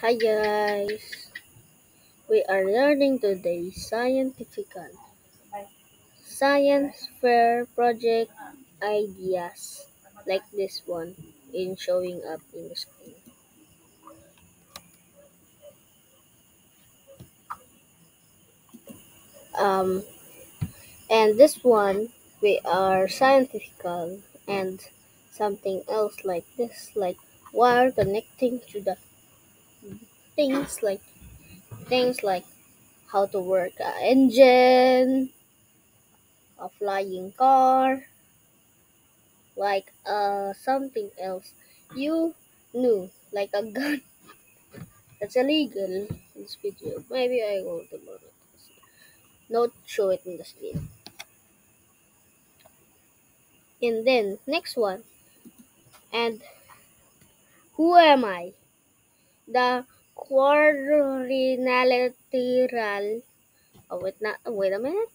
Hi guys, we are learning today scientific science fair project ideas like this one in showing up in the screen. Um, and this one we are scientifical and something else like this, like wire connecting to the things like things like how to work a engine, a flying car, like something else you knew, like a gun that's illegal in this video. Maybe I will not show it in the screen. And then next one, and who am I? The quadrilateral. Oh, wait a minute.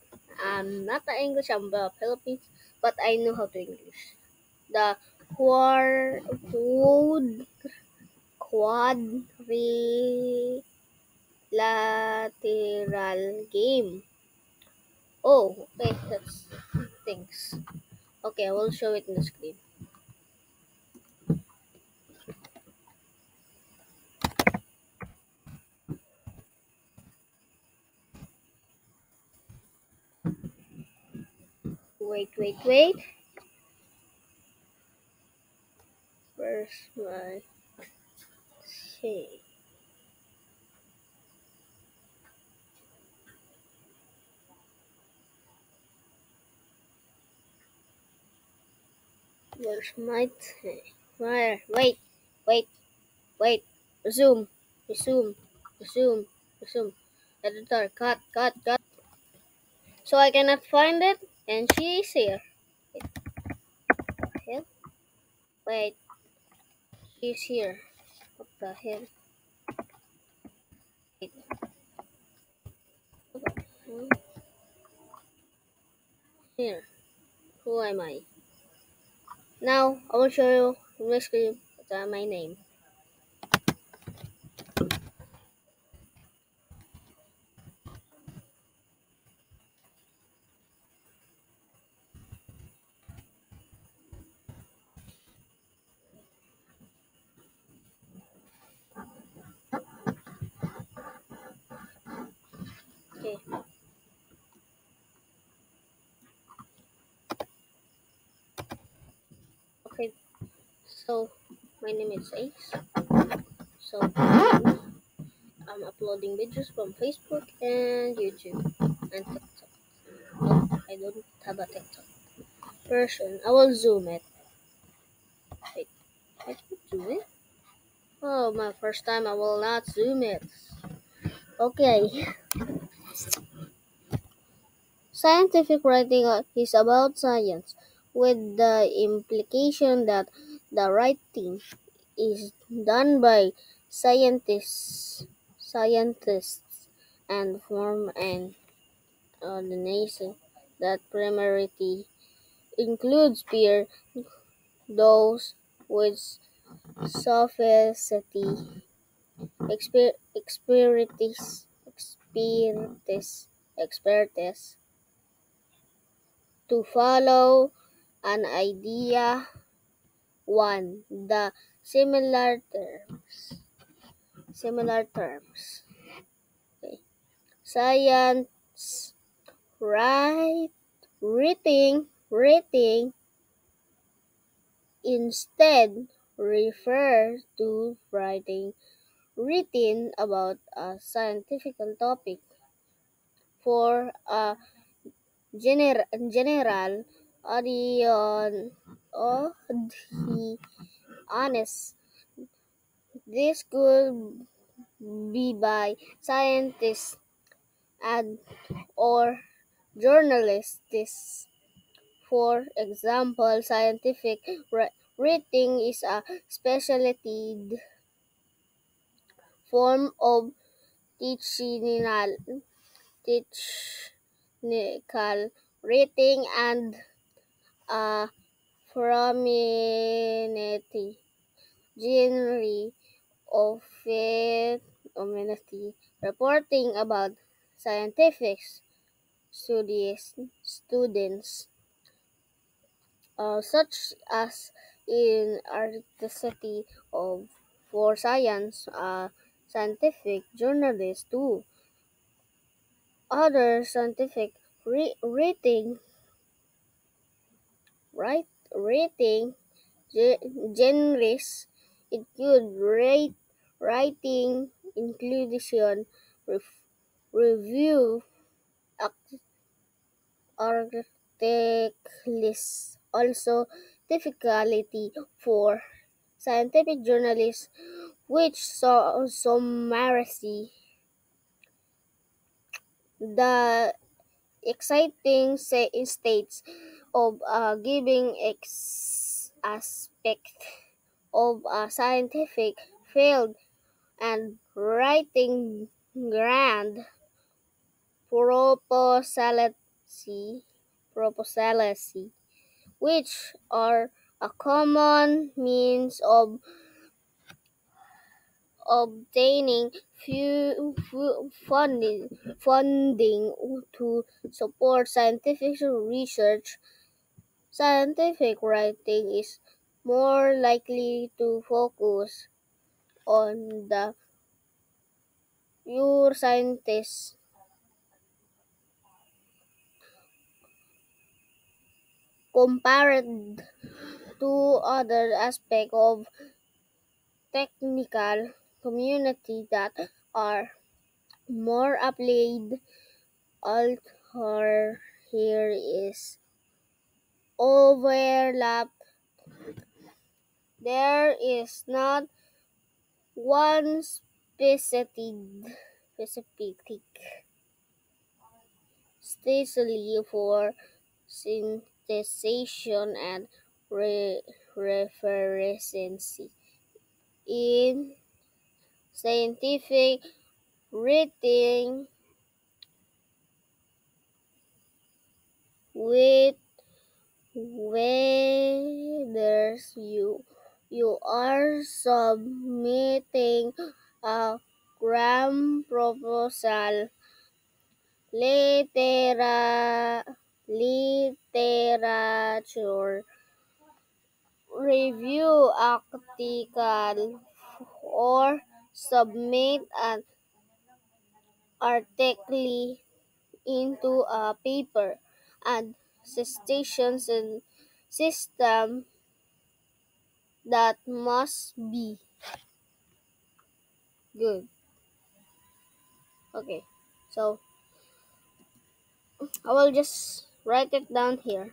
I'm not the English. I'm the Philippines, but I know how to English. The quadrilateral game. Oh, okay, that's things. Okay, I will show it in the screen. Wait. Where's my say? Where's my thing? Where? Wait, wait. Resume, resume. Editor, cut. So I cannot find it, and she is here. Wait, what the hell? Wait, she's here. What the hell? Wait, what the hell? Here. Who am I? Now I will show you on my screen my name. Okay. Okay. So my name is Ace. So I'm uploading videos from Facebook and YouTube and TikTok. No, I don't have a TikTok version. I will zoom it. Wait, I can zoom it? Oh, my first time I will not zoom it. Okay. Scientific writing is about science, with the implication that the writing is done by scientists and form an organization that primarily includes peer those with sophisticated expertise to follow an idea. One, the similar terms. Okay. Science right rating instead refers to writing written about a scientific topic for a general audience. This could be by scientists and or journalists. For example, scientific writing is a specialized form of technical, technical writing and a prominent genre of it community reporting about scientific studies students such as in Arcticity of for Science, scientific journalists too. Other scientific rating right rating genres include writing, inclusion, ref, review, articles. Also, difficulty for scientific journalists which summarize the exciting states of giving aspect of a scientific field and writing grand proposalacy, which are a common means of obtaining funding to support scientific research. Scientific writing is more likely to focus on the pure scientists compared to other aspects of technical community that are more applied. Author here is overlap. There is not one specific strategy for synthesization and referencing in scientific writing with whether you are submitting a grant proposal, literature review article, or submit an article into a paper and stations and system that must be good. Okay, so I will just write it down here.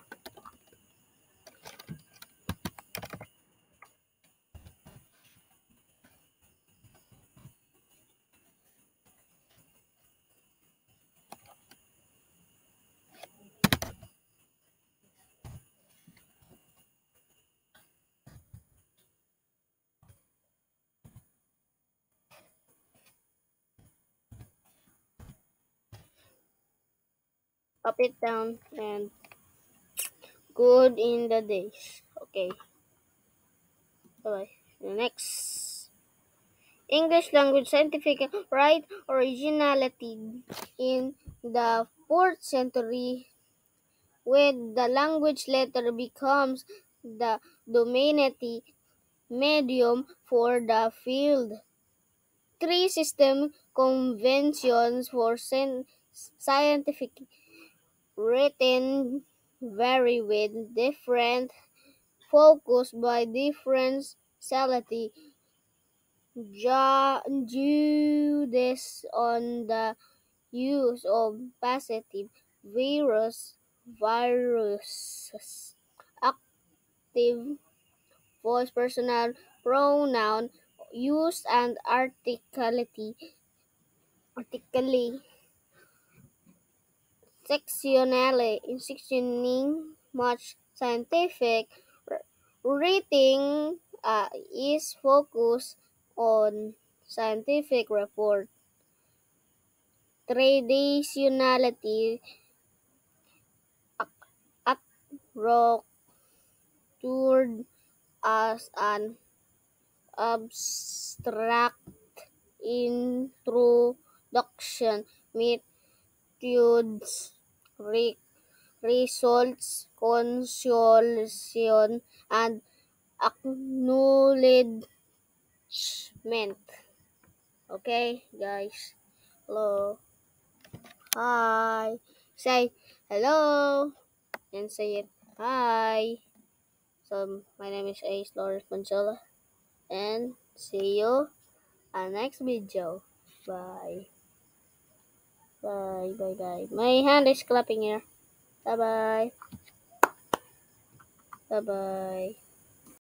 Up it down and good in the days. Okay, bye. Next. English language scientific right originality in the 4th century when the language letter becomes the dominant medium for the field. Three system conventions for scientific written vary with different focus by different specialty. Judes on the use of positive viruses, active voice, personal pronoun use, and articly sectioning. Much scientific writing is focused on scientific report. Traditionality at rock toured as an abstract introduction, methods, results, consolation, and acknowledgement. Okay, guys. Hello. Hi. Say hello and say it. Hi. So my name is Ace Lawrence Manzola and see you on next video. Bye. Bye. Bye. Bye. My hand is clapping here. Bye. Bye. Bye. Bye.